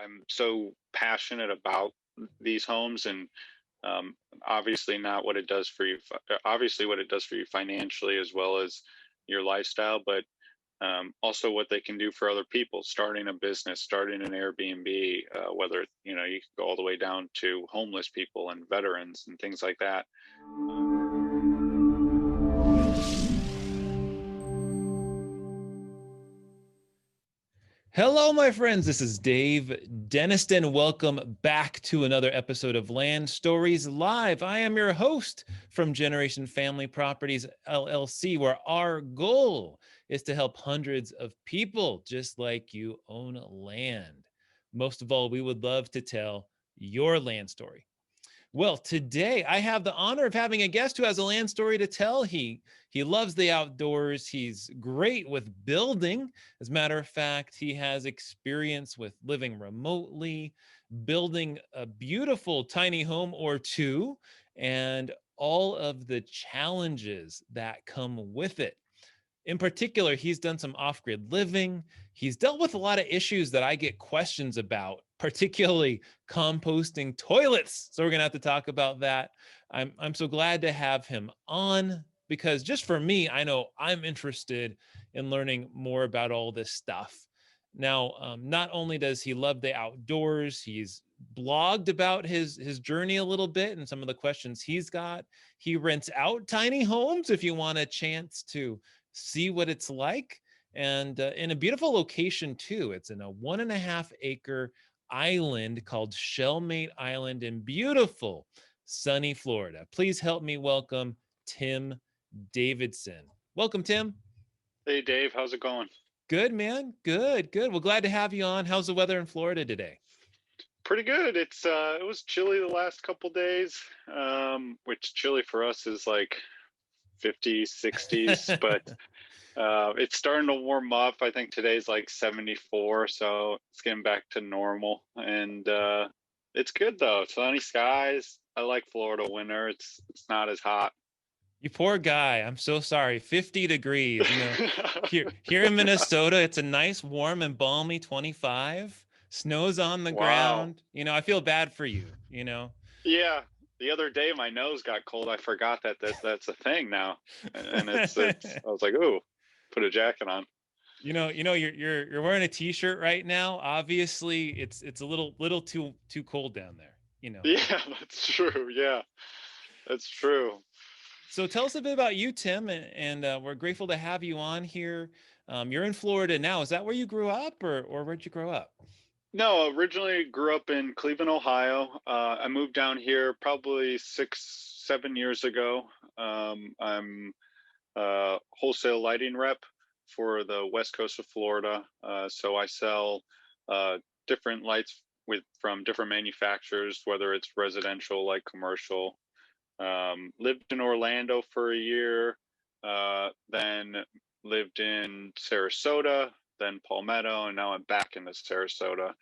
I'm so passionate about these homes and obviously not what it does for you, obviously what it does for you financially as well as your lifestyle, but also what they can do for other people, starting a business, starting an Airbnb, whether, you can go all the way down to homeless people and veterans and things like that. Hello, my friends. This is Dave Deniston. Welcome back to another episode of Land Stories Live. I am your host from Generation Family Properties LLC, where our goal is to help hundreds of people just like you own land. Most of all, we would love to tell your land story. Well, today I have the honor of having a guest who has a land story to tell. He loves the outdoors. He's great with building. As a matter of fact, he has experience with living remotely, building a beautiful tiny home or two, and all of the challenges that come with it. In particular, he's done some off-grid living. He's dealt with a lot of issues that I get questions about, particularly composting toilets. So we're going to have to talk about that. I'm so glad to have him on because just for me, I know I'm interested in learning more about all this stuff. Now, not only does he love the outdoors, he's blogged about his journey a little bit and some of the questions he's got. He rents out tiny homes if you want a chance to see what it's like, and in a beautiful location too. It's in a 1.5 acre island called Shellmate Island in beautiful sunny Florida. Please help me welcome Tim Davidson. Welcome, Tim. Hey, Dave, how's it going? Good, man. Good. Well, glad to have you on. How's the weather in Florida today? Pretty good. It was chilly the last couple days, which chilly for us is like 50s, 60s, but it's starting to warm up. I think today's like 74, so it's getting back to normal. And it's good though. Sunny skies. I like Florida winter. It's not as hot. You poor guy. I'm so sorry. 50 degrees. Here in Minnesota, it's a nice, warm and balmy 25. Snow's on the Wow. ground. I feel bad for you. Yeah. The other day my nose got cold. I forgot that's a thing now. And it's I was like, "Ooh, put a jacket on." You're wearing a t-shirt right now. Obviously, it's a little too cold down there. Yeah, that's true. Yeah. That's true. So tell us a bit about you, Tim, and we're grateful to have you on here. You're in Florida now. Is that where you grew up, or where'd you grow up? No, originally grew up in Cleveland, Ohio. I moved down here probably 7 years ago. I'm a wholesale lighting rep for the west coast of Florida. So I sell different lights from different manufacturers, whether it's residential like commercial. Lived in Orlando for a year, then lived in Sarasota, then Palmetto, and now I'm back in the Sarasota,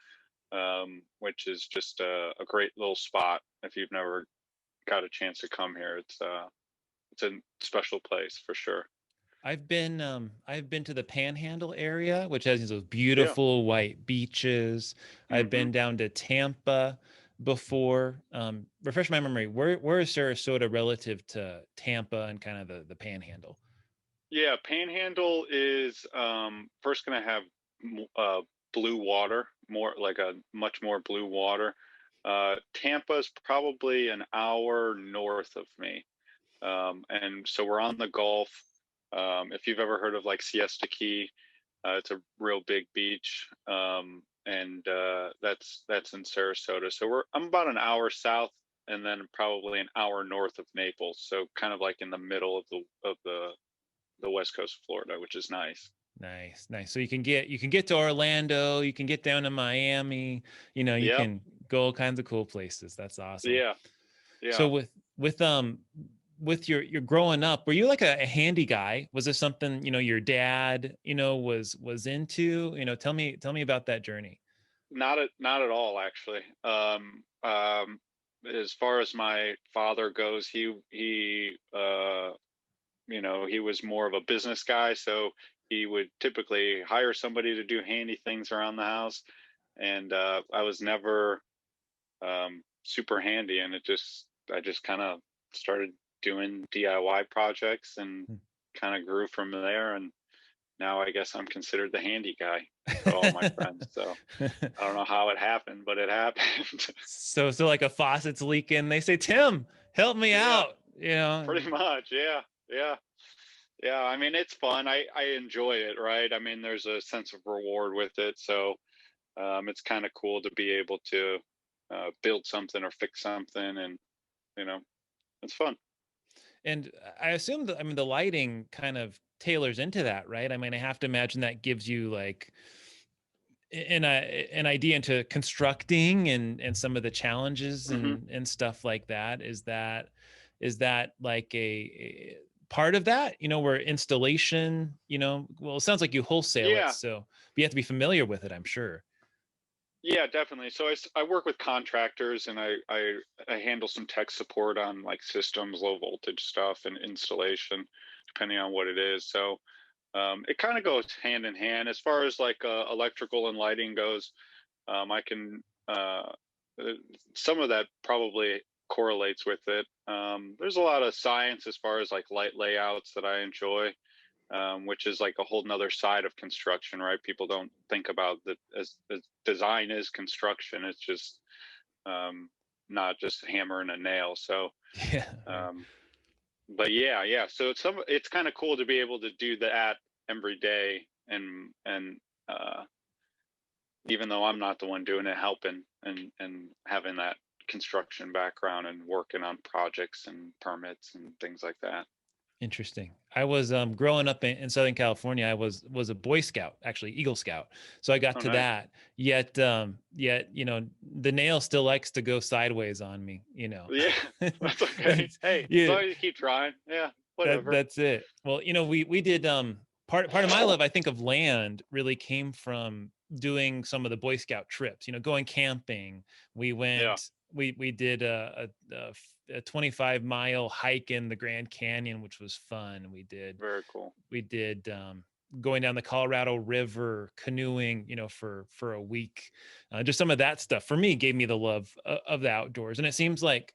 which is just a great little spot. If you've never got a chance to come here, it's a special place for sure. I've been to the Panhandle area, which has those Yeah. beautiful white beaches. I've Hmm. been down to Tampa before. Refresh my memory. Where is Sarasota relative to Tampa and kind of the Panhandle? Yeah, Panhandle is first going to have blue water, more like a much more blue water. Tampa's probably an hour north of me. And so we're on the Gulf. If you've ever heard of like Siesta Key, it's a real big beach, and that's in Sarasota. So I'm about an hour south, and then probably an hour north of Naples. So kind of like in the middle of the west coast of Florida, which is nice. Nice. So you can get to Orlando, you can get down to Miami, you Yep. can go all kinds of cool places. That's awesome. Yeah. So Yeah. with your growing up, were you like a handy guy? Was this something, your dad, was into? Tell me about that journey. Not at all, actually. As far as my father goes, he was more of a business guy, so he would typically hire somebody to do handy things around the house. and I was never super handy, and I just kind of started doing DIY projects and kind of grew from there. And now I guess I'm considered the handy guy to all my friends. So I don't know how it happened, but it happened. So like a faucet's leaking, they say, Tim, help me Yeah, out, you know? pretty much. Yeah, yeah, yeah. I mean, it's fun. I enjoy it, right? I mean, there's a sense of reward with it. So it's kind of cool to be able to build something or fix something, and you know, it's fun. And I assume that, I mean, the lighting kind of tailors into that, right? I mean, I have to imagine that gives you like an idea into constructing and some of the challenges Hmm. and stuff like that. Is that like a part of that, you know, where installation, you know, well, it sounds like you wholesale it, Yeah, so you have to be familiar with it, I'm sure. yeah, definitely. So I work with contractors, and I handle some tech support on like systems, low voltage stuff, and installation, depending on what it is. So it kind of goes hand in hand as far as like electrical and lighting goes. I can uh, some of that probably correlates with it. There's a lot of science as far as like light layouts that I enjoy, which is like a whole nother side of construction, right? People don't think about that as design is construction. It's just um, not just hammering a nail. So, Yeah, right. um, but yeah, yeah. So it's kind of cool to be able to do that every day, and uh, even though I'm not the one doing it, helping and having that construction background and working on projects and permits and things like that. Interesting. I was growing up in Southern California. I was a Boy Scout, actually Eagle Scout. So I got Oh, to nice. that. Yet, you know, the nail still likes to go sideways on me, you know. Yeah, that's okay. It's- Hey, as yeah, long as you keep trying, yeah, whatever. that's it. Well, you know, we did part of my love, I think, of land really came from doing some of the Boy Scout trips, you know, going camping. We Yeah, went we did a 25-mile hike in the Grand Canyon, which was fun. very cool. We did going down the Colorado River canoeing, you know, for a week. Just some of that stuff for me gave me the love of the outdoors. And it seems like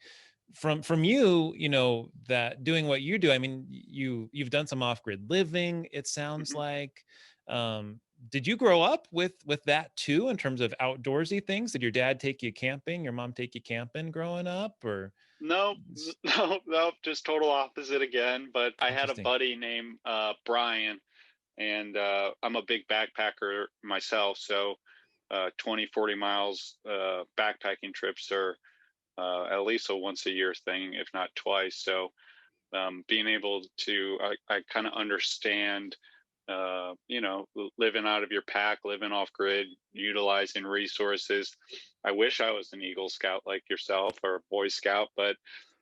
from you, you know, that doing what you do, I mean, you've done some off-grid living, it sounds Hmm. like. Did you grow up with that too, in terms of outdoorsy things? Did your dad take you camping, your mom take you camping growing up, or No, no, no, just total opposite again. But I had a interesting? buddy named Brian, and I'm a big backpacker myself. So 20, 40 miles backpacking trips are at least a once a year thing, if not twice. So being able to, I kind of understand, you know, living out of your pack, living off grid, utilizing resources. I wish I was an Eagle Scout like yourself or a Boy Scout, but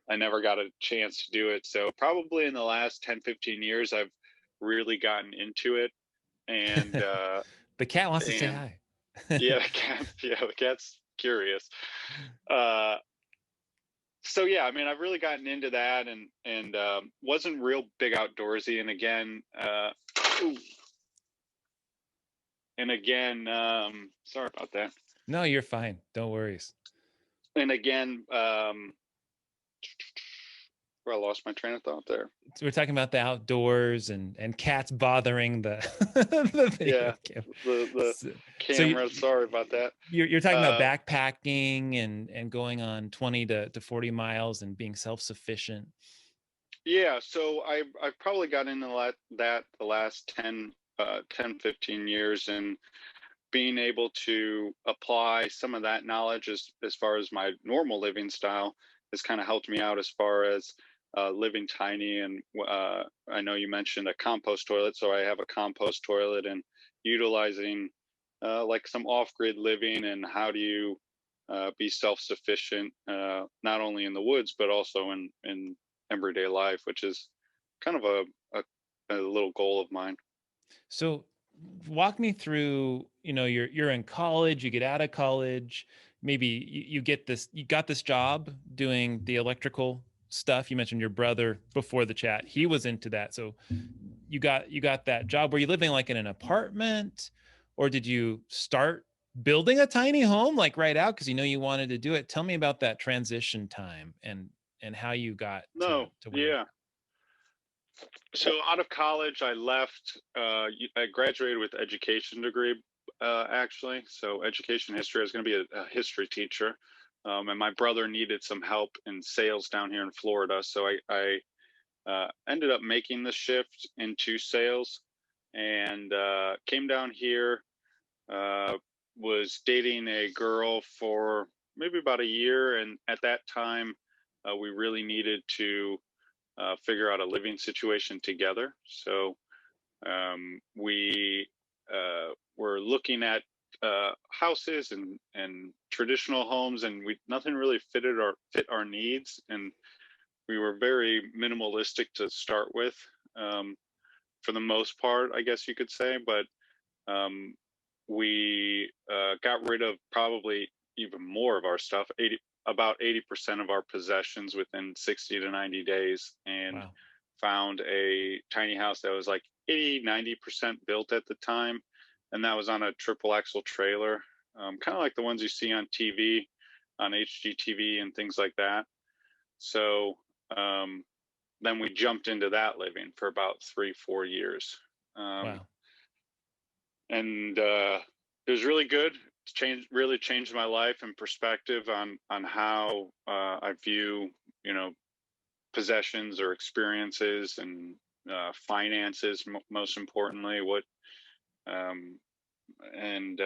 I never got a chance to do it. So probably in the last 10, 15 years, I've really gotten into it. And, The cat wants to say and hi. yeah, the cat's curious. Uh, so yeah, I mean, I've really gotten into that, and wasn't real big outdoorsy. And again, ooh, sorry about that. No, you're fine. Don't worry. And again, where I lost my train of thought there. So we're talking about the outdoors and cats bothering the the video Yeah, camera. the So, so camera. Sorry about that. you're talking about Uh, backpacking and going on 20 to 40 miles and being self-sufficient. yeah, so I've probably got into that the last 10, 15 years, and being able to apply some of that knowledge as far as my normal living style has kind of helped me out as far as living tiny. And I know you mentioned a compost toilet, so I have a compost toilet, and utilizing like some off-grid living, and how do you be self-sufficient, not only in the woods but also in everyday life, which is kind of a little goal of mine. So walk me through, you know, you're in college, you get out of college, maybe you got this job doing the electrical stuff. You mentioned your brother before the chat. He was into that. So you got that job. Were you living like in an apartment, or did you start building a tiny home like right out because you know you wanted to do it. Tell me about that transition time and how you got No, to where you yeah. So out of college, I left. I graduated with education degree, actually. So education history. I was going to be a history teacher, and my brother needed some help in sales down here in Florida. So I ended up making the shift into sales, and came down here. Uh, was dating a girl for maybe about a year, and at that time, we really needed to figure out a living situation together. So we were looking at houses and traditional homes, and we nothing really fit our needs, and we were very minimalistic to start with, um, for the most part, I guess you could say. But um, we got rid of probably even more of our stuff, about 80% of our possessions within 60 to 90 days, and wow. found a tiny house that was like 80-90% built at the time. And that was on a triple axle trailer, kind of like the ones you see on TV, on HGTV and things like that. So um, then we jumped into that living for about 3-4 years. Um, Wow. and it was really good. It's really changed my life and perspective on how I view, you know, possessions or experiences, and finances, most importantly. Um, and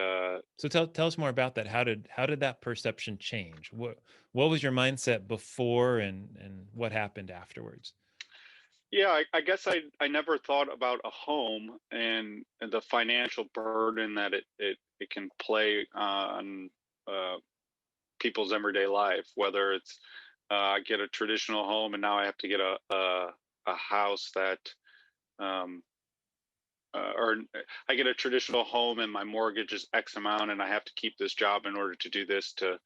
So tell us more about that. How did that perception change? What was your mindset before and what happened afterwards? Yeah, I guess I never thought about a home and the financial burden that it can play on uh, people's everyday life. Whether it's I get a traditional home and now I have to get a house that, um, or I get a traditional home and my mortgage is X amount, and I have to keep this job in order to do this, to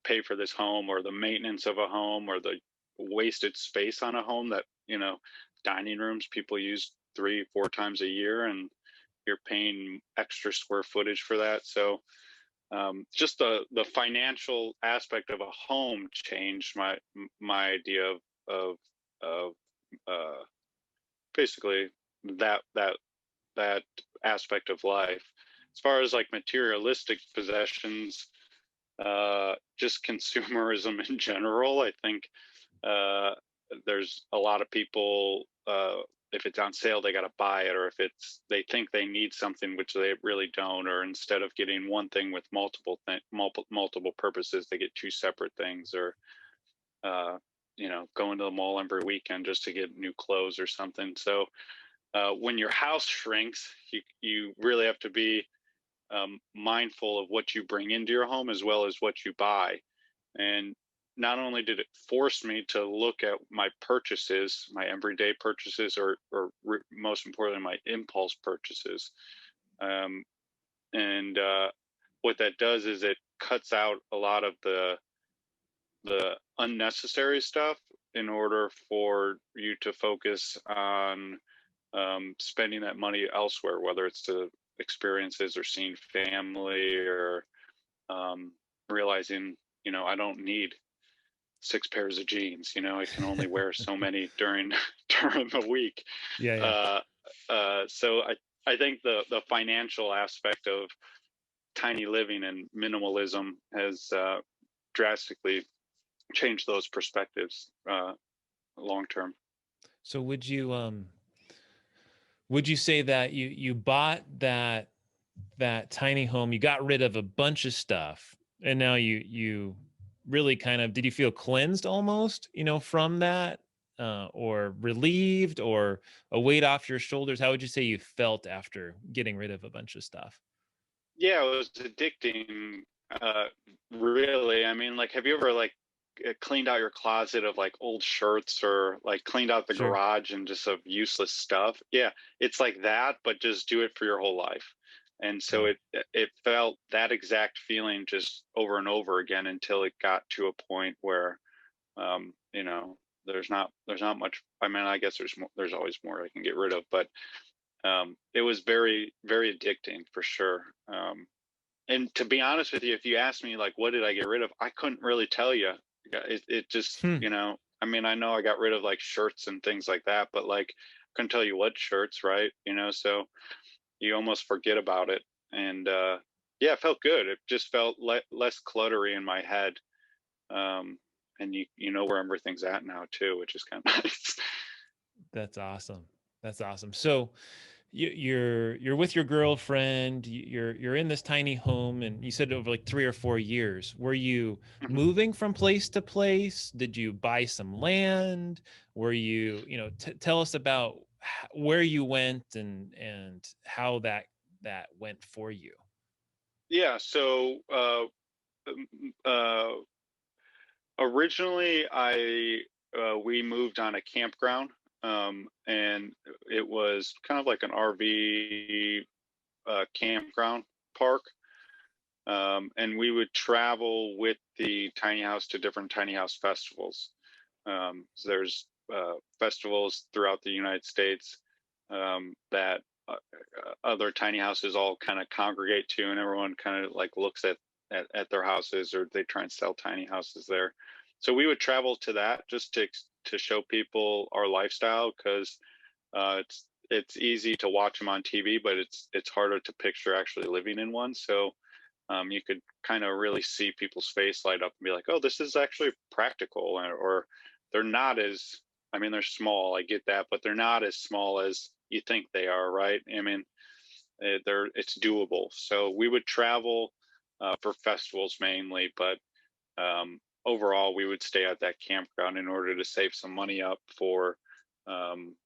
pay for this home, or the maintenance of a home, or the wasted space on a home that, you know, dining rooms people use 3-4 times a year, and you're paying extra square footage for that. So just the financial aspect of a home changed my idea of uh, basically that that aspect of life. As far as like materialistic possessions, just consumerism in general, I think uh, there's a lot of people. If it's on sale, they got to buy it, or if they think they need something which they really don't, or instead of getting one thing with multiple purposes, they get two separate things, or uh, going to the mall every weekend just to get new clothes or something. So when your house shrinks, you really have to be mindful of what you bring into your home as well as what you buy. And not only did it force me to look at my purchases, my everyday purchases, or most importantly, my impulse purchases. Um, and what that does is it cuts out a lot of the unnecessary stuff in order for you to focus on spending that money elsewhere, whether it's to experiences or seeing family, or um, realizing, I don't need 6 pairs of jeans. I can only wear so many during during the week. Yeah, yeah. Uh, so I think the financial aspect of tiny living and minimalism has drastically changed those perspectives long term. So would you say that you bought that tiny home, you got rid of a bunch of stuff, and now you really kind of, did you feel cleansed almost, from that, or relieved, or a weight off your shoulders? How would you say you felt after getting rid of a bunch of stuff? Yeah, it was addicting. Uh, really, I mean, like, have you ever like cleaned out your closet of like old shirts, or like cleaned out the Sure. garage and just of useless stuff? Yeah, it's like that, but just do it for your whole life. And so Wow. it felt that exact feeling just over and over again until it got to a point where, there's not much. I mean, I guess there's always more I can get rid of, but it was very, very addicting for sure. and to be honest with you, if you ask me like, what did I get rid of? I couldn't really tell you. Yeah, it just, Hmm. I mean, I know I got rid of like shirts and things like that, but like, couldn't tell you what shirts, right? So you almost forget about it. And yeah, it felt good. It just felt less cluttery in my head. Um, and you know where everything's at now too, which is kind of nice. That's awesome. That's awesome. So you're with your girlfriend, you're in this tiny home, and you said over like 3 or 4 years. Were you Mhm. moving from place to place? Did you buy some land? Were you, tell us about where you went and how that went for you. Yeah. So um, uh, originally, I we moved on a campground, and it was kind of like an RV campground park. And we would travel with the tiny house to different tiny house festivals. So there's festivals throughout the United States that other tiny houses all kind of congregate to, and everyone kind of like looks at their houses, or they try and sell tiny houses there. So we would travel to that just to show people our lifestyle, because it's easy to watch them on TV, but it's harder to picture actually living in one. So you could kind of really see people's face light up and be like, "Oh, this is actually practical," or they're not as, I mean, they're small. I get that, but they're not as small as you think they are, right? I mean, it's doable. So we would travel for festivals mainly, but overall, we would stay at that campground in order to save some money up for um,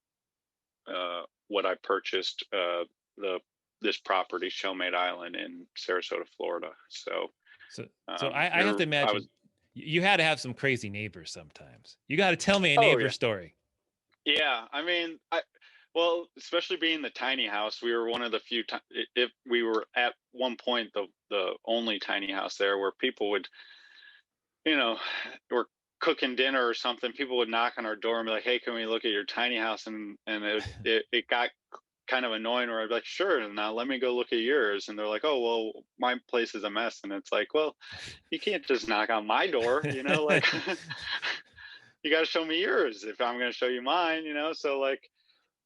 what I purchased, the this property, Shellmate Island in Sarasota, Florida. So So I have you're to I imagine was you had to have some crazy neighbors sometimes. You got to tell me a oh neighbor yeah, story. yeah. I mean, well, especially being the tiny house, we were one of the few. If we were at one point the only tiny house there, where people would, you know, were cooking dinner or something, people would knock on our door and be like, "Hey, can we look at your tiny house?" And it got kind of annoying, where I'd be like, "Sure, now let me go look at yours." And they're like, "Oh, well, my place is a mess." And it's like, well, you can't just knock on my door, like you got to show me yours if I'm going to show you mine. So like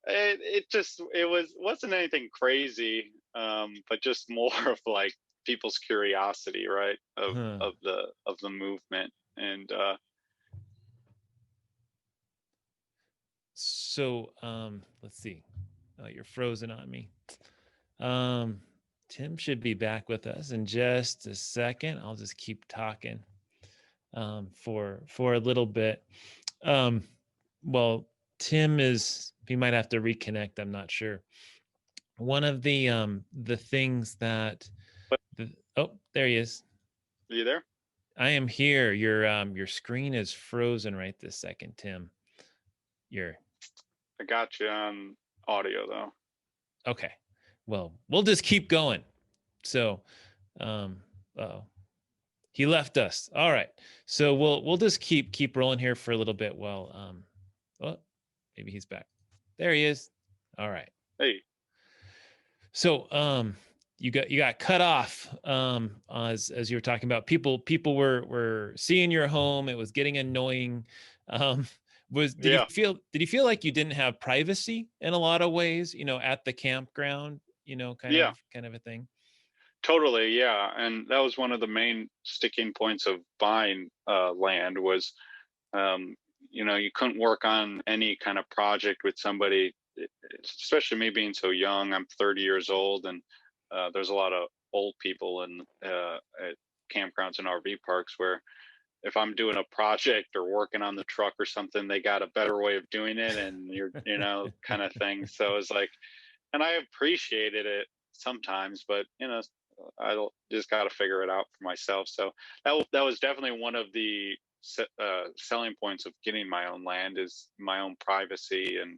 it wasn't anything crazy, but just more of like people's curiosity, right? of Huh. of the of the movement. And So, let's see. Oh, you're frozen on me. Um, Tim should be back with us in just a second. I'll just keep talking for a little bit. Um, well, he might have to reconnect. I'm not sure. One of the things that but oh, there he is. are you there? I am here. Your screen is frozen right this second, Tim. You're I got you on audio though. okay. Well, we'll just keep going. So, um, oh, he left us. All right. So we'll just keep rolling here for a little bit. Well, oh, maybe he's back. There he is. All right. Hey. So, you got cut off as you were talking about people were seeing your home. It was getting annoying. Um, was Yeah. did you feel like you didn't have privacy in a lot of ways? At the campground. Yeah, Kind of a thing. totally. Yeah, and that was one of the main sticking points of buying land was, um, you couldn't work on any kind of project with somebody, especially me being so young. I'm 30 years old, and there's a lot of old people in at campgrounds and RV parks where if I'm doing a project or working on the truck or something, they got a better way of doing it, and kind of thing. So it's like, and I appreciated it sometimes, but I don't just got to figure it out for myself. So that was definitely one of the selling points of getting my own land, is my own privacy. And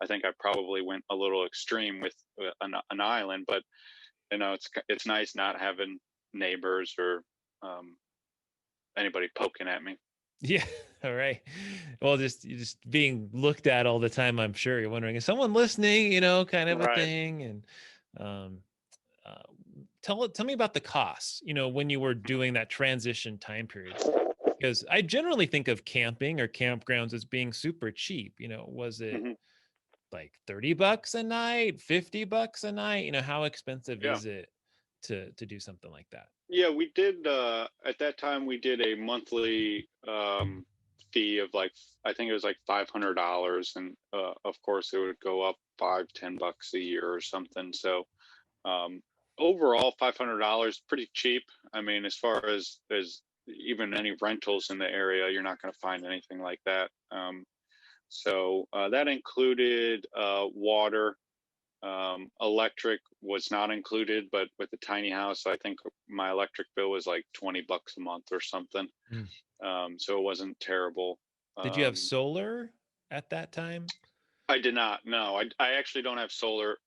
I think I probably went a little extreme with an island, but it's nice not having neighbors or um, anybody poking at me. Yeah. All right. Well, just being looked at all the time. I'm sure you're wondering, is someone listening? Kind of a Right. thing. And um, uh, tell me about the costs, when you were doing that transition time period, because I generally think of camping or campgrounds as being super cheap. Was it Mhm. like $30 a night, $50 a night? How expensive Yeah. is it to do something like that? Yeah, we did at that time we did a monthly fee of like, I think it was like $500, and of course it would go up 5, $10 a year or something. So um overall $500 pretty cheap. I mean, as far as even any rentals in the area, you're not going to find anything like that. So that included water. Electric was not included, but with the tiny house, I think my electric bill was like $20 a month or something. Mm. So it wasn't terrible. Did you have Um, solar at that time? I did not. No, I actually don't have solar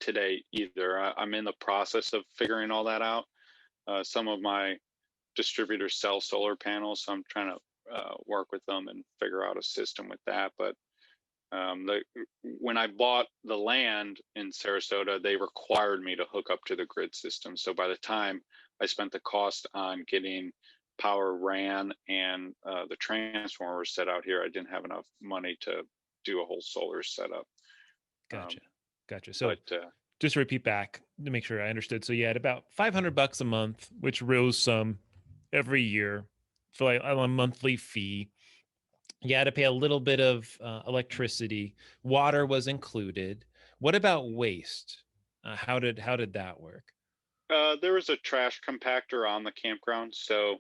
today either. I'm in the process of figuring all that out. Some of my distributors sell solar panels, so I'm trying to work with them and figure out a system with that. But the when I bought the land in Sarasota, they required me to hook up to the grid system. So by the time I spent the cost on getting power ran and the transformer set out here, I didn't have enough money to do a whole solar setup. Gotcha. Um, Gotcha. So but just to repeat back to make sure I understood. So you had about $500 a month, which rose some every year for like a monthly fee. You had to pay a little bit of electricity. Water was included. What about waste? How did that work? there was a trash compactor on the campground, so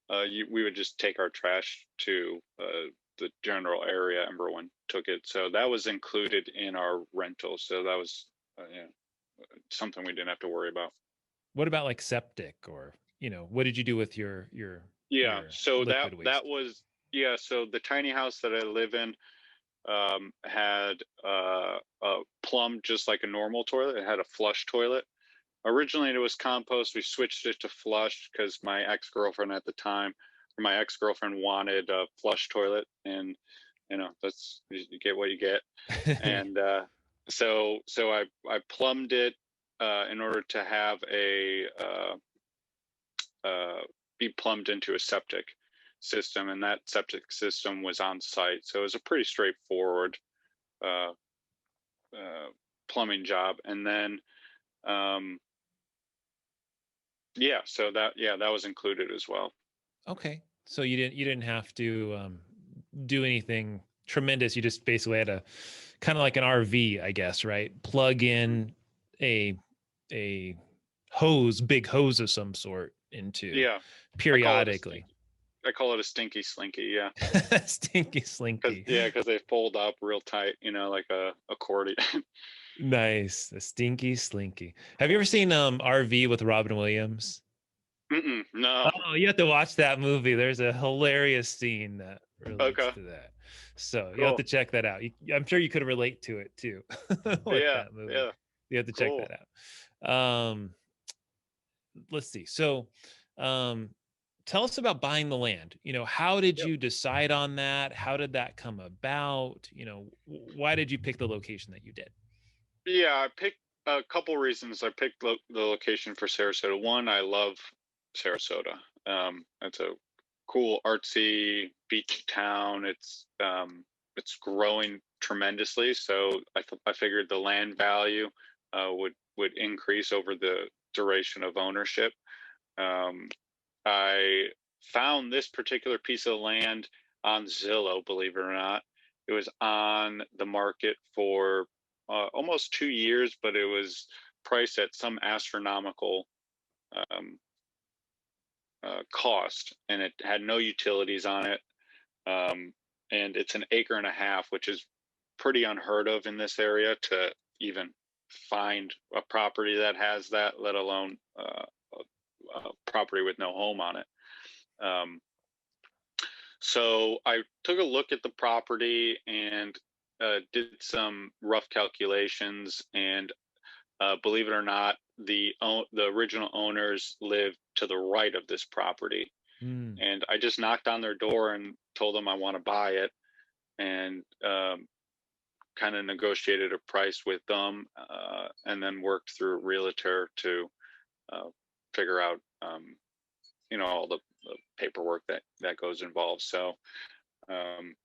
we would just take our trash to the general area. Everyone took it, so that was included in our rental. So that was yeah, something we didn't have to worry about. What about like septic, or what did you do with Yeah, your so liquid that waste? was yeah. So the tiny house that I live in had plumbed just like a normal toilet. It had a flush toilet. Originally, it was compost. We switched it to flush because my ex girlfriend at the time, or my ex girlfriend wanted a flush toilet, and that's, you get what you get. And so I plumbed it in order to have a be plumbed into a septic system, and that septic system was on site. So it was a pretty straightforward uh, uh, plumbing job. And then um, that was included as well. Okay. So you didn't have to do anything tremendous. You just basically had a kind of like an RV, I guess, right? Plug in a a big hose of some sort into Yeah, I call it a periodically. stinky. I call it a stinky slinky. Yeah, Stinky slinky. because they fold up real tight. Like a accordion. Nice. A stinky slinky. Have you ever seen RV with Robin Williams? No. Oh, you have to watch that movie. There's a hilarious scene that relates Okay. to that. So you have Cool. to check that out. I'm sure you could relate to it too with Yeah. that movie. Yeah. You have to check Cool. that out. Let's see. So, um, tell us about buying the land. How did Yep. you decide on that? How did that come about? Why did you pick the location that you did? Yeah, I picked a couple reasons. I picked the location for Sarasota. One, I love Sarasota. It's a cool, artsy beach town. It's growing tremendously, so I figured the land value would increase over the duration of ownership. Um, I found this particular piece of land on Zillow, believe it or not. It was on the market for almost 2 years, but it was priced at some astronomical um, cost, and it had no utilities on it. Um, and it's an acre and a half, which is pretty unheard of in this area to even find a property that has that, let alone a property with no home on it. Um, So I took a look at the property and did some rough calculations, and believe it or not, the original owners lived to the right of this property. Hmm. And I just knocked on their door and told them I want to buy it, and kind of negotiated a price with them, and then worked through a realtor to figure out, all the paperwork that goes involved. So,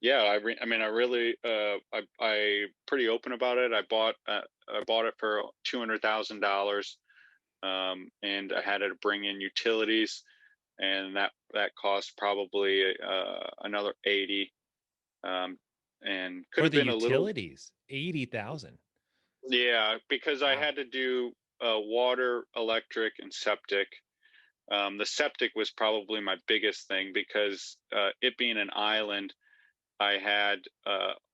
yeah, I mean, I really, I pretty open about it. I bought it for $200,000, and I had to bring in utilities, and that cost probably another 80, um, and could For have the been a little. utilities, 80,000. Yeah, because I Wow. had to do water, electric, and septic. The septic was probably my biggest thing because it being an island, I had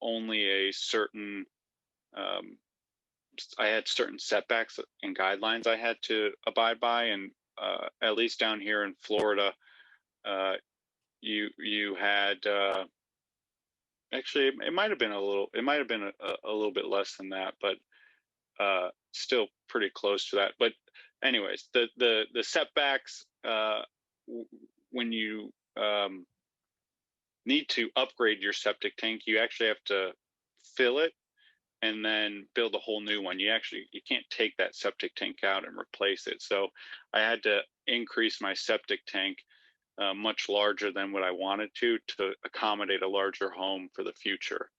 only a certain um, I had certain setbacks and guidelines I had to abide by, and at least down here in Florida, uh, you had actually it might have been it might have been a little bit less than that, but still pretty close to that. But anyways, the setbacks, when you need to upgrade your septic tank, you actually have to fill it and then build a whole new one. You can't take that septic tank out and replace it. So I had to increase my septic tank much larger than what I wanted to accommodate a larger home for the future.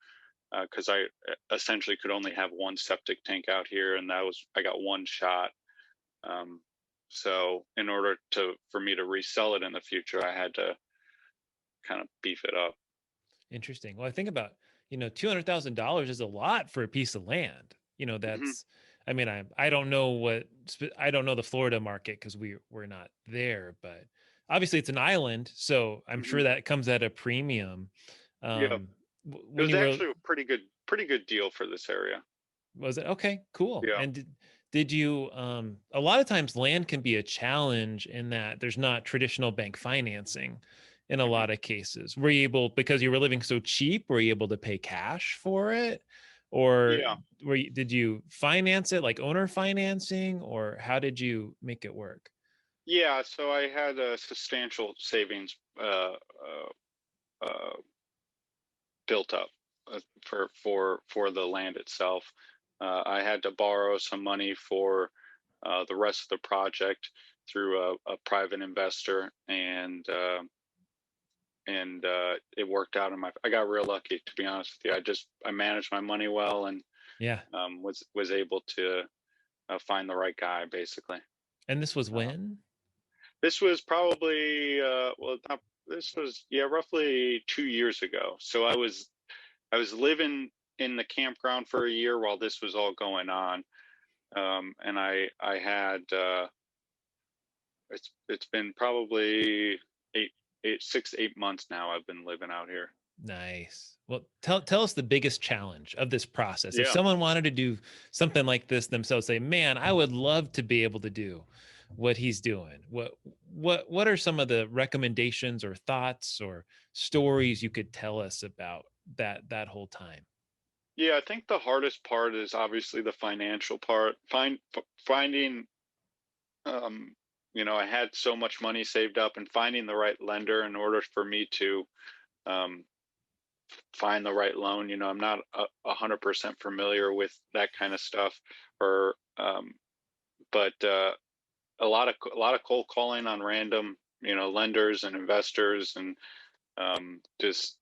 Because I essentially could only have one septic tank out here, and I got one shot. Um, so in order for me to resell it in the future, I had to kind of beef it up. Interesting. Well, I think about, $200,000 is a lot for a piece of land. Hmm. I mean, I don't know I don't know the Florida market because we're not there, but obviously it's an island, so I'm Hmm. sure that comes at a premium. Yeah, it When was you were, actually a pretty good deal for this area. was it okay? Cool. Yeah. And did you? A lot of times, land can be a challenge in that there's not traditional bank financing. In a Hmm. lot of cases, were you able, because you were living so cheap, were you able to pay cash for it, or Yeah. did you finance it like owner financing, or how did you make it work? Yeah. So I had a substantial savings uh, built up for the land itself. I had to borrow some money for the rest of the project through a private investor, and it worked out. I got real lucky, to be honest with you. I managed my money well, and Yeah. was able to find the right guy, basically. And this was Uh, when? this was probably well, not, this was, yeah, roughly 2 years ago. So I was living in the campground for a year while this was all going on, and I had it's been probably 6 to 8 months now. I've been living out here. Nice. Well, tell us the biggest challenge of this process. If Yeah, someone wanted to do something like this themselves, say, "Man, I would love to be able to do what he's doing." What are some of the recommendations or thoughts or stories you could tell us about that whole time? yeah. I think the hardest part is obviously the financial part. Finding, um, I had so much money saved up, and finding the right lender in order for me to um, find the right loan. I'm not 100% familiar with that kind of stuff, or but a lot of cold calling on random, lenders and investors, and just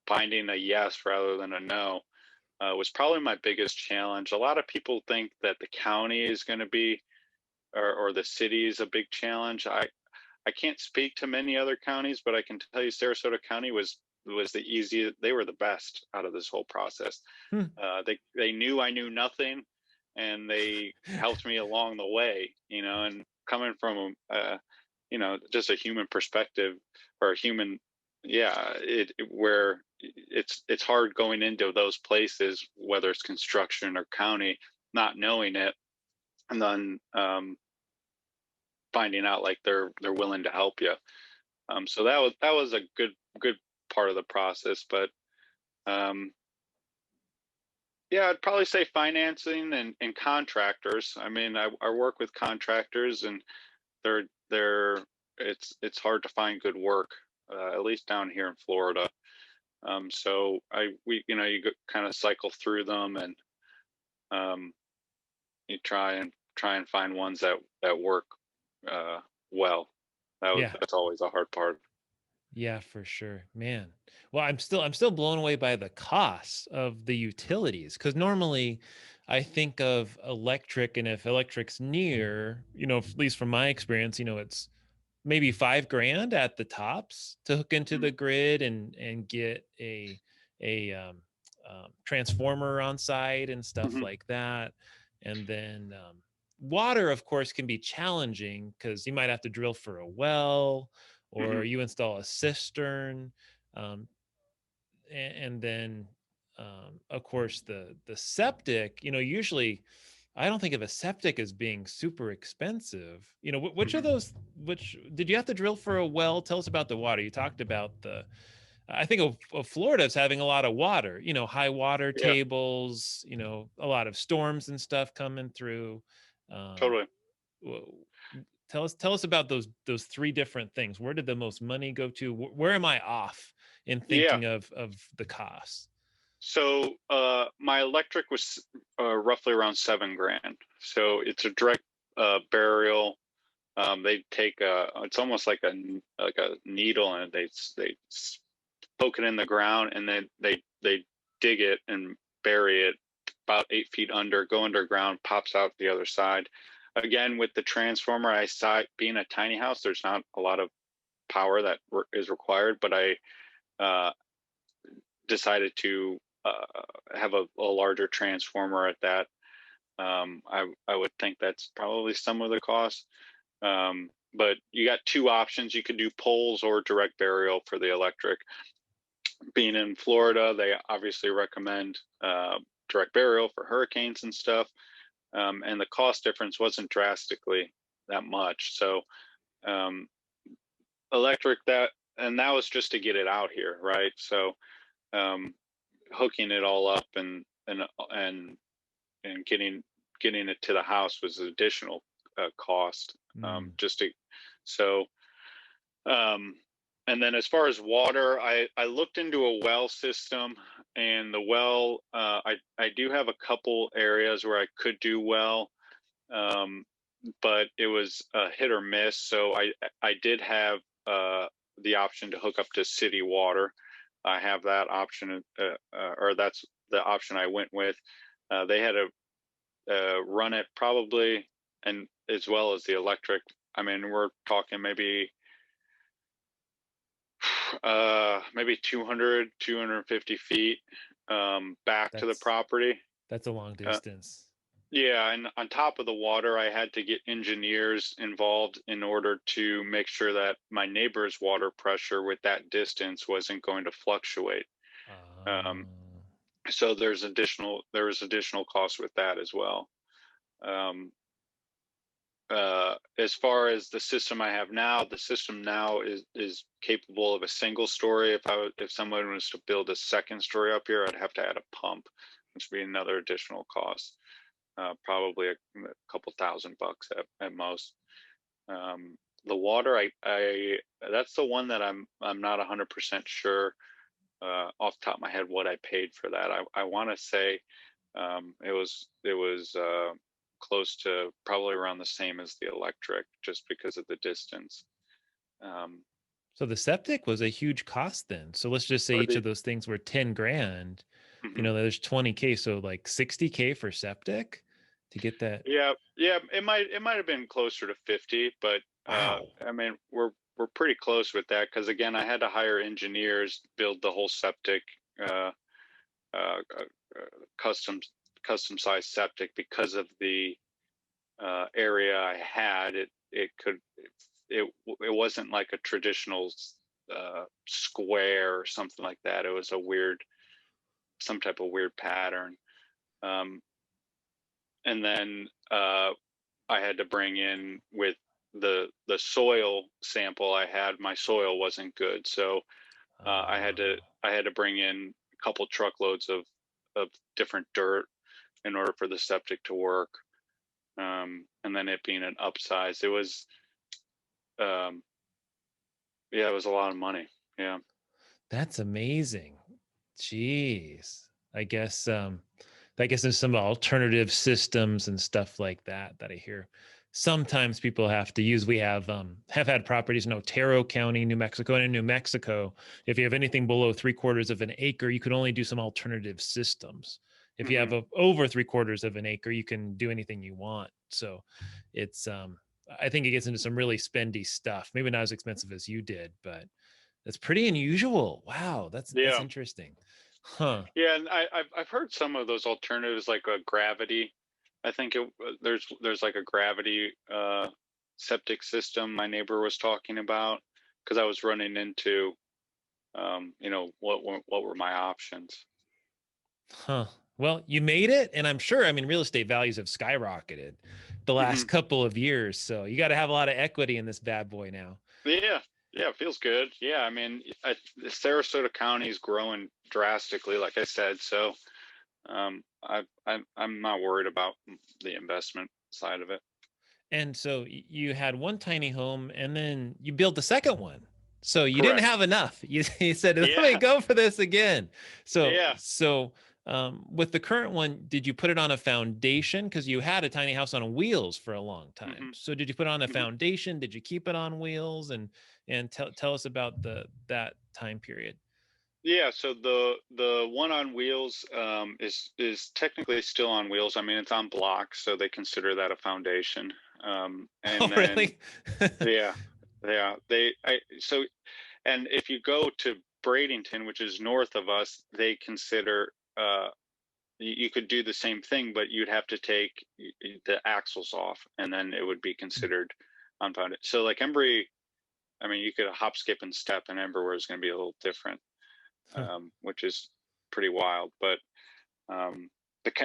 finding a yes rather than a no was probably my biggest challenge. A lot of people think that the county is going to be, or the city is a big challenge. I can't speak to many other counties, but I can tell you Sarasota County was the easiest. They were the best out of this whole process. Hmm. They knew I knew nothing, and they helped me along the way. And coming from just a human perspective, or a human, yeah, where it's hard going into those places, whether it's construction or county, not knowing it, and then finding out like they're willing to help you. So that was a good part of the process. But um, yeah, I'd probably say financing and contractors. I mean, I work with contractors, and they're it's hard to find good work, at least down here in Florida. So you kind of cycle through them, and um, you try and find ones that work. well. Yeah. That's always a hard part. Yeah, for sure, man. Well, I'm still blown away by the costs of the utilities, because normally I think of electric, and if electric's near, at least from my experience, it's maybe 5 grand at the tops to hook into Mhm. the grid and get a transformer on site and stuff Mhm. like that. And then water, of course, can be challenging because you might have to drill for a well, or Mhm. you install a cistern. um, and then of course the septic, usually I don't think of a septic as being super expensive. Which of Mhm. those, which did you have to drill for a well? Tell us about the water. You talked about I think of Florida as having a lot of water, high water Yeah, tables, a lot of storms and stuff coming through. um, totally. w- tell us about those three different things. Where did the most money go to? Where am I off in Yeah. thinking of the costs? So my electric was roughly around 7 grand. So it's a direct burial. They take it's almost like a needle, and they poke it in the ground, and then they dig it and bury it about 8 feet under, go underground, pops out the other side. Again, with the transformer, I saw it being a tiny house. There's not a lot of power that is required, but I uh, decided to have a larger transformer at that. I would think that's probably some of the cost. But you got two options. You could do poles or direct burial for the electric. Being in Florida, they obviously recommend direct burial for hurricanes and stuff. And the cost difference wasn't drastically that much. So um, electric, and that was just to get it out here, right? So um, hooking it all up and and getting it to the house was an additional cost. Mm, Just to so um, and then as far as water, I looked into a well system, and the well I do have a couple areas where I could do well, um, but it was a hit or miss. So I did have the option to hook up to city water. I have that option, or that's the option I went with. They had a run it probably, and as well as the electric. I mean, we're talking maybe 200, 250 feet back to the that's property. that's a long Uh, distance. yeah, and on top of the water, I had to get engineers involved in order to make sure that my neighbor's water pressure with that distance wasn't going to fluctuate. Um, uh, so there was additional costs with that as well. Um, as far as the system I have now, the system now is capable of a single story. If someone was to build a second story up here, I'd have to add a pump, which would be another additional cost, probably a couple $1,000 at most. The water, I that's the one that I'm not 100% sure off the top of my head what I paid for that. I want to say it was close to probably around the same as the electric, just because of the distance. Um, so the septic was a huge cost then. So let's just say or each the of those things were 10 grand. mhm. There's 20K, so like 60K for septic to get that. Yeah, yeah, it might have been closer to 50, but Wow. I mean we're pretty close with that, because again I had to hire engineers, build the whole septic, uh, uh, custom custom size septic, because of the area I had. It wasn't like a traditional square or something like that. It was some type of weird pattern. Um, and then I had to bring in with the soil sample I had. My soil wasn't good, so I had to Uh, I had to bring in a couple truckloads of different dirt in order for the septic to work. And then it being an upsize, it was um, yeah, it was a lot of money. Yeah. that's amazing. Jeez. I guess I guess there's some alternative systems and stuff like that I hear sometimes people have to use, we have had properties in Otero County, New Mexico, and in New Mexico, if you have anything below 3/4 of an acre, you can only do some alternative systems. If you have over 3/4 of an acre, you can do anything you want. So it's, I think it gets into some really spendy stuff. Maybe not as expensive as you did, but that's pretty unusual. Wow, that's Yeah. interesting. Huh. Yeah, and I've heard some of those alternatives like a gravity. I think there's like a gravity septic system my neighbor was talking about, because I was running into what were my options. Huh. Well, you made it, and I'm sure, I mean, real estate values have skyrocketed the last Hmm. couple of years, so you got to have a lot of equity in this bad boy now. Yeah, yeah, it feels good. Yeah, I mean, Sarasota County is growing drastically, like I said, so I'm not worried about the investment side of it. And so you had one tiny home, and then you built the second one. So you didn't Correct. have enough. You said, "Let me Yeah, go for this again." So yeah. so with the current one, did you put it on a foundation? Because you had a tiny house on wheels for a long time. Hmm. So did you put it on a Hmm. foundation? Did you keep it on wheels? And tell us about that time period. Yeah, so the one on wheels is technically still on wheels. I mean, it's on blocks, so they consider that a foundation. Oh, And then really? yeah, yeah, and if you go to Bradenton, which is north of us, they consider you could do the same thing, but you'd have to take the axles off, and then it would be considered unfounded. So like Embry, I mean, you could hop, skip, and step, and Ember is going to be a little different, Huh. which is pretty wild. But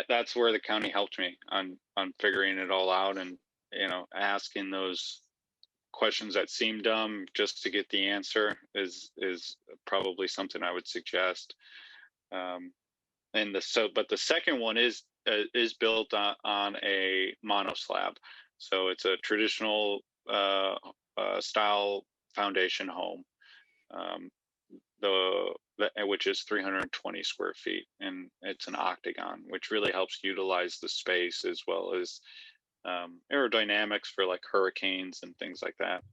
that's where the county helped me on figuring it all out, and asking those questions that seem dumb just to get the answer is probably something I would suggest. Um, but the second one is built on a mono slab, so it's a traditional style foundation home. Um, which is 320 square feet, and it's an octagon, which really helps utilize the space as well as aerodynamics for like hurricanes and things like that.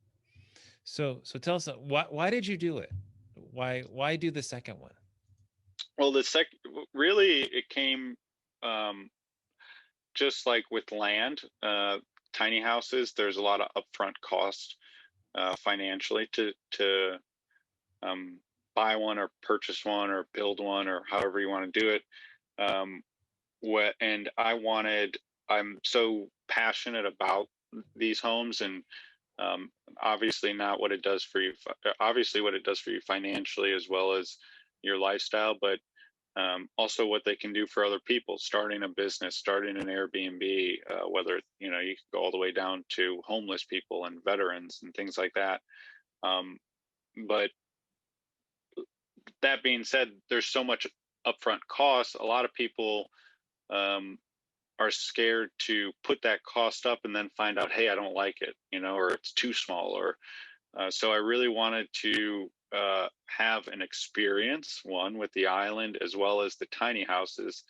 So tell us, why did you do it? Why do the second one? Well, really it came um, just like with land, tiny houses. There's a lot of upfront cost financially to um, buy one or purchase one or build one or however you want to do it. Um, and I'm so passionate about these homes, and obviously not what it does for you, obviously what it does for you financially as well as your lifestyle, but also what they can do for other people, starting a business, starting an Airbnb, whether, you can go all the way down to homeless people and veterans and things like that. But that being said, there's so much upfront cost. A lot of people um, are scared to put that cost up and then find out, hey, I don't like it, or it's too small, or so I really wanted to have an experience, one with the island as well as the tiny houses,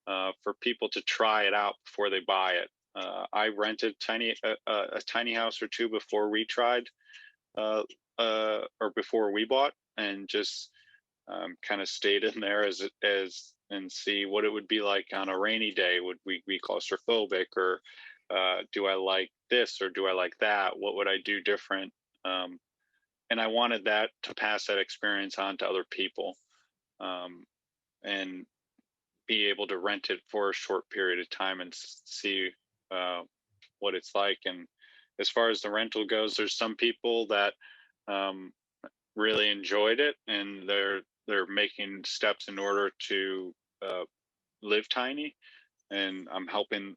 for people to try it out before they buy it. I rented a tiny house or two before we tried, or before we bought, and just kind of stayed in there as and see what it would be like on a rainy day. Would we be claustrophobic, or do I like this or do I like that? What would I do different? And I wanted that to pass that experience on to other people, um, and be able to rent it for a short period of time and see uh, what it's like. And as far as the rental goes, there's some people that um, really enjoyed it, and they're making steps in order to uh, live tiny, and I'm helping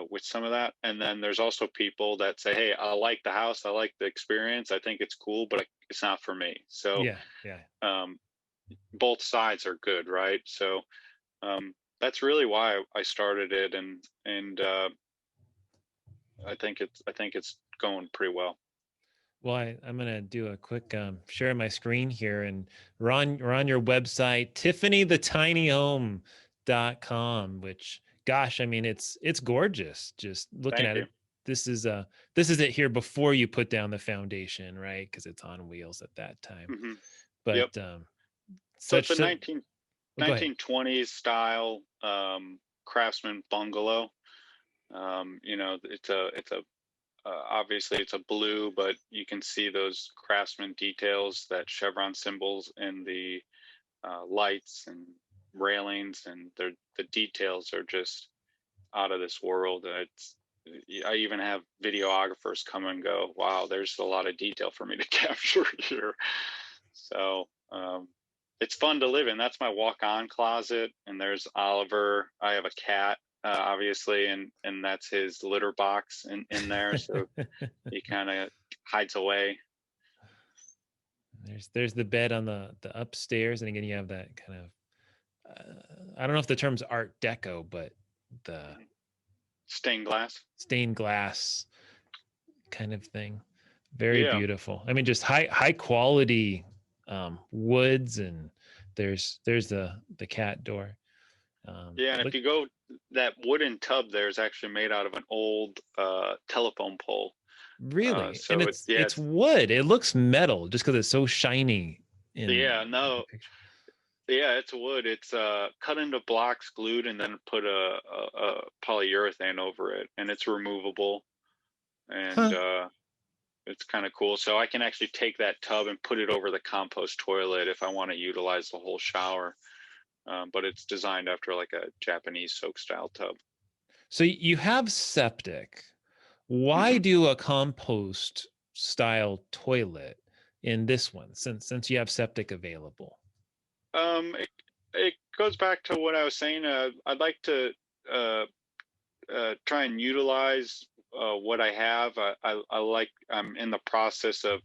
with some of that. And then there's also people that say, hey, I like the house, I like the experience, I think it's cool, but it's not for me. So Yeah, yeah. um, both sides are good, right? So that's really why I started it, and I think it's going pretty well. Well, I'm gonna do a quick share my screen here, and we're on your website, tiffanythetinyhome.com, which, gosh, I mean, it's gorgeous. Just looking Thank at you. it, this is it here before you put down the foundation, right? Because it's on wheels at that time. Hmm. Yep. But So it's such a so oh, go ahead. 1920s style craftsman bungalow. It's a obviously it's a blue, but you can see those craftsman details, that chevron symbols in the lights and railings, and the details are just out of this world. I even have videographers come and go, wow, there's a lot of detail for me to capture here. So it's fun to live in. That's my walk-on closet, and there's Oliver. I have a cat, obviously, and that's his litter box in there. So he kind of hides away. There's the bed on the upstairs, and again you have that kind of I don't know if the term's Art Deco, but the Stained glass. stained glass kind of thing. Very Yeah. beautiful. I mean, just high quality woods, and there's the cat door. Yeah, and if Look, you go, that wooden tub there is actually made out of an old telephone pole. really, and So it's wood. It looks metal just because it's so shiny in yeah, the no, picture. yeah, it's wood. It's cut into blocks, glued, and then put a polyurethane over it, and it's removable, and Huh. it's kind of cool. So I can actually take that tub and put it over the compost toilet if I want to utilize the whole shower. But it's designed after like a Japanese soak style tub. So you have septic. Why Hmm. do a compost style toilet in this one since you have septic available? It goes back to what I was saying. I'd like to uh, try and utilize what I have. I'm in the process of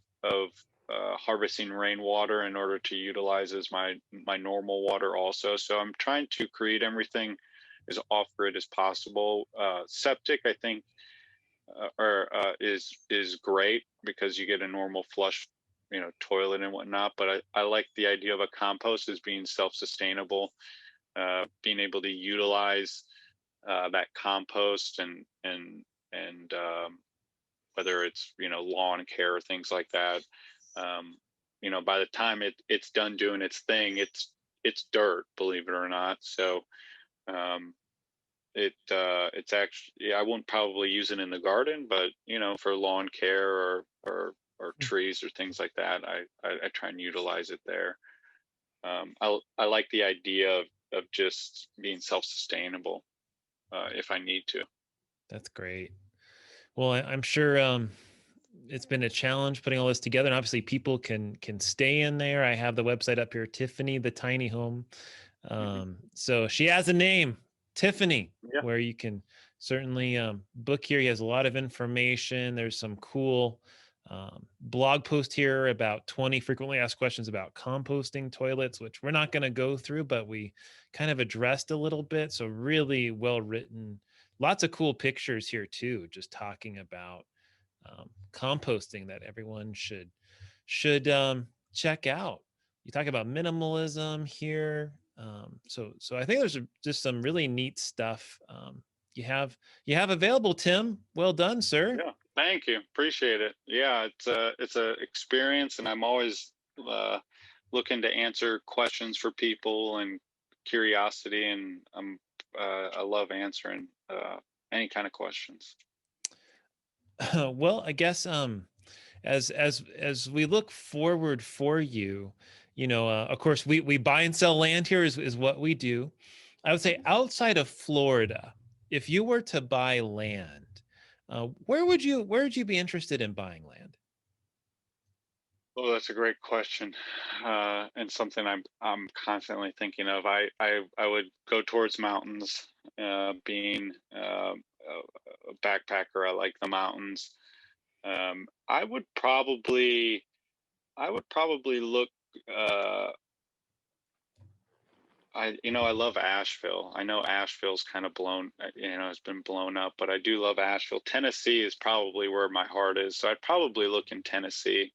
harvesting rainwater in order to utilize as my normal water also. So I'm trying to create everything as off grid as possible. Septic, I think, is great because you get a normal flush, toilet and whatnot. But I like the idea of a compost as being self-sustainable, being able to utilize that compost and whether it's lawn care or things like that. By the time it's done doing its thing, it's dirt, believe it or not. So um, it's actually, yeah, I won't probably use it in the garden, but for lawn care or trees or things like that, I try and utilize it there. I like the idea of just being self-sustainable if I need to. That's great. Well, I'm sure it's been a challenge putting all this together, and obviously people can stay in there. I have the website up here, Tiffany, the tiny home. Hmm. So she has a name, Tiffany, Yeah. where you can certainly book here. He has a lot of information. There's some cool blog post here about 20 frequently asked questions about composting toilets, which we're not going to go through, but we kind of addressed a little bit. So really well written. Lots of cool pictures here too, just talking about composting that everyone should check out. You talk about minimalism here. So I think there's just some really neat stuff you have available, Tim. Well done, sir. Yeah. Thank you. Appreciate it. Yeah, it's a experience, and I'm always uh, looking to answer questions for people and curiosity, and I love answering any kind of questions. Well, I guess as we look forward for you, of course we buy and sell land here is what we do. I would say Mhm. outside of Florida, if you were to buy land, where would you be interested in buying land? Oh, that's a great question, and something I'm constantly thinking of. I would go towards mountains. Being a backpacker, I like the mountains. I would probably look. Uh, I love Asheville. I know Asheville's kind of blown. It's been blown up, but I do love Asheville. Tennessee is probably where my heart is, so I'd probably look in Tennessee.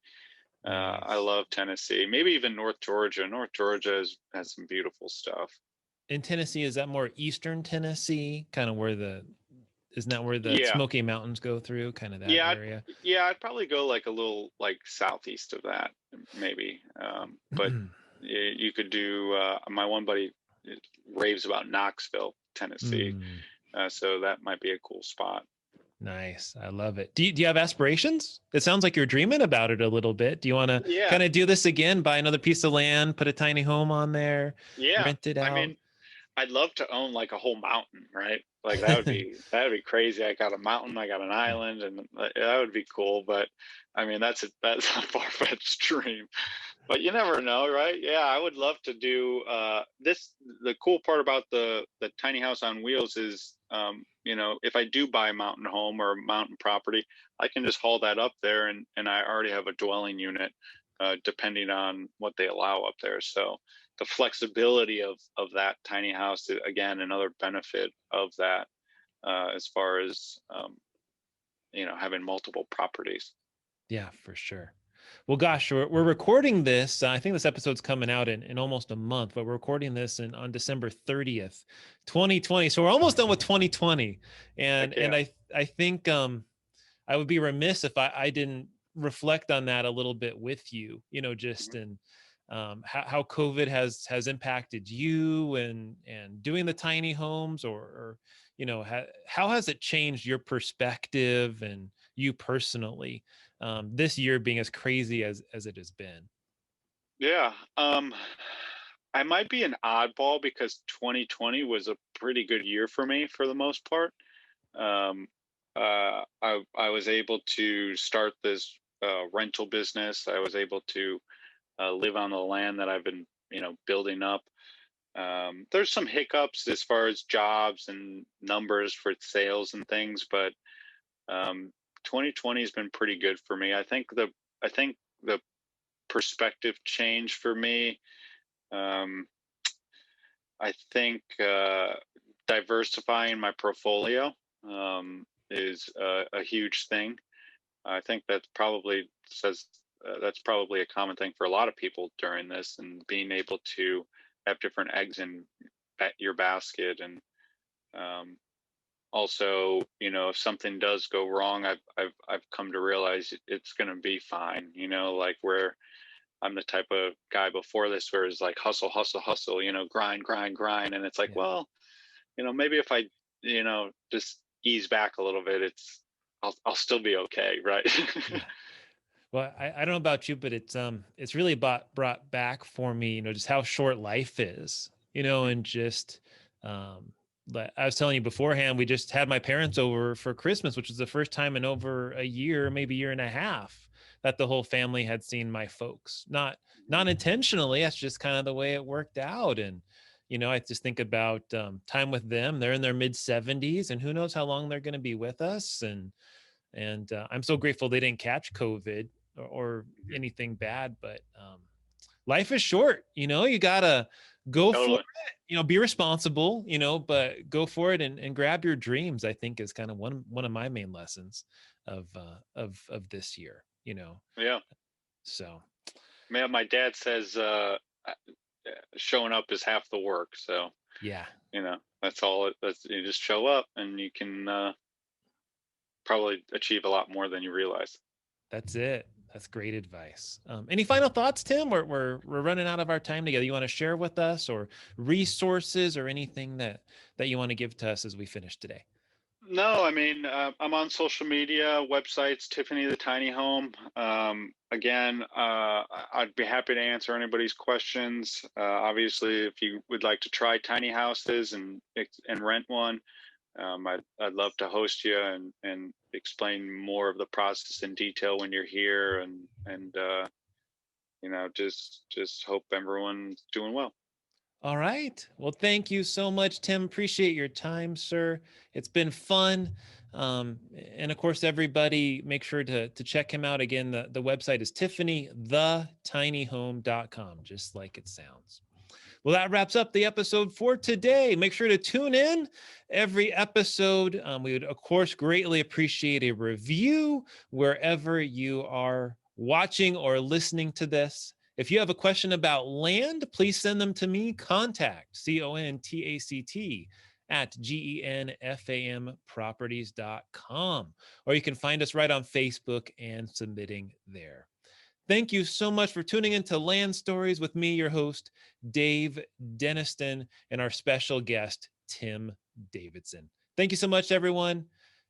I Nice. love Tennessee. Maybe even North Georgia. North Georgia has some beautiful stuff. In Tennessee, is that more Eastern Tennessee, kind of where the Isn't that where the Yeah. Smoky Mountains go through, kind of that Yeah, area? I'd probably go like a little like southeast of that, maybe. But you could do. My one buddy raves about Knoxville, Tennessee, Mm, so that might be a cool spot. nice. I love it. Do you have aspirations? It sounds like you're dreaming about it a little bit. Do you want to Yeah, kind of do this again, buy another piece of land, put a tiny home on there, yeah. rent it I out? mean, I'd love to own like a whole mountain, right? Like that would be crazy. I got a mountain, I got an Yeah. island, and that would be cool. But I mean, that's a far-fetched dream. But you never know, right? Yeah, I would love to do this. The cool part about the tiny house on wheels is, if I do buy a mountain home or mountain property, I can just haul that up there, and I already have a dwelling unit, depending on what they allow up there. So the flexibility of that tiny house is, again, another benefit of that, as far as having multiple properties. Yeah, for sure. Well, gosh, we're recording this. I think this episode's coming out in almost a month, but we're recording this on December 30th, 2020. So we're almost done with 2020. And Heck and yeah. I think I would be remiss if I didn't reflect on that a little bit with you, just Mhm. in how COVID has impacted you and doing the tiny homes, or how has it changed your perspective and you personally, this year being as crazy as it has been? Yeah. I might be an oddball because 2020 was a pretty good year for me for the most part. Um, I was able to start this rental business. I was able to live on the land that I've been, building up. There's some hiccups as far as jobs and numbers for sales and things, but um, 2020 has been pretty good for me. I think the perspective change for me. Um, I think diversifying my portfolio is a huge thing. I think that's probably a common thing for a lot of people during this, and being able to have different eggs in your basket, and um, also, if something does go wrong, I've come to realize it's going to be fine. Like where I'm the type of guy before this where it's like hustle, hustle, hustle, grind, grind, grind. And it's like, Yeah. well, maybe if I, just ease back a little bit, I'll still be okay. Right. Yeah. Well, I don't know about you, but it's really brought back for me, just how short life is, and just I was telling you beforehand, we just had my parents over for Christmas, which was the first time in over a year, maybe year and a half, that the whole family had seen my folks. Not intentionally, that's just kind of the way it worked out. And I just think about time with them. They're in their mid 70s, and who knows how long they're going to be with us. And I'm so grateful they didn't catch COVID or anything bad. But life is short. You gotta go for Totally. it. Be responsible. But go for it and grab your dreams. I think is kind of one of my main lessons of this year. Yeah. So Man, my dad says showing up is half the work. So, yeah, that's all that's, you just show up and you can probably achieve a lot more than you realize. that's it. That's great advice. Any final thoughts, Tim? We're running out of our time together. You want to share with us, or resources, or anything that you want to give to us as we finish today? No, I mean, I'm on social media, websites, Tiffany the Tiny Home. Again, I'd be happy to answer anybody's questions. Obviously, if you would like to try tiny houses and rent one, I'd love to host you and explain more of the process in detail when you're here, and just hope everyone's doing well. All right. Well, thank you so much, Tim. Appreciate your time, sir. It's been fun. And of course, everybody make sure to check him out. Again, the website is tiffanythetinyhome.com, just like it sounds. Well, that wraps up the episode for today. Make sure to tune in every episode. We would, of course, greatly appreciate a review wherever you are watching or listening to this. If you have a question about land, please send them to me. Contact, CONTACT, at genfamproperties.com, or you can find us right on Facebook and submitting there. Thank you so much for tuning into Land Stories with me, your host, Dave Deniston, and our special guest, Tim Davidson. Thank you so much, everyone.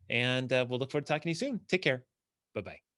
And we'll look forward to talking to you soon. Take care. Bye-bye.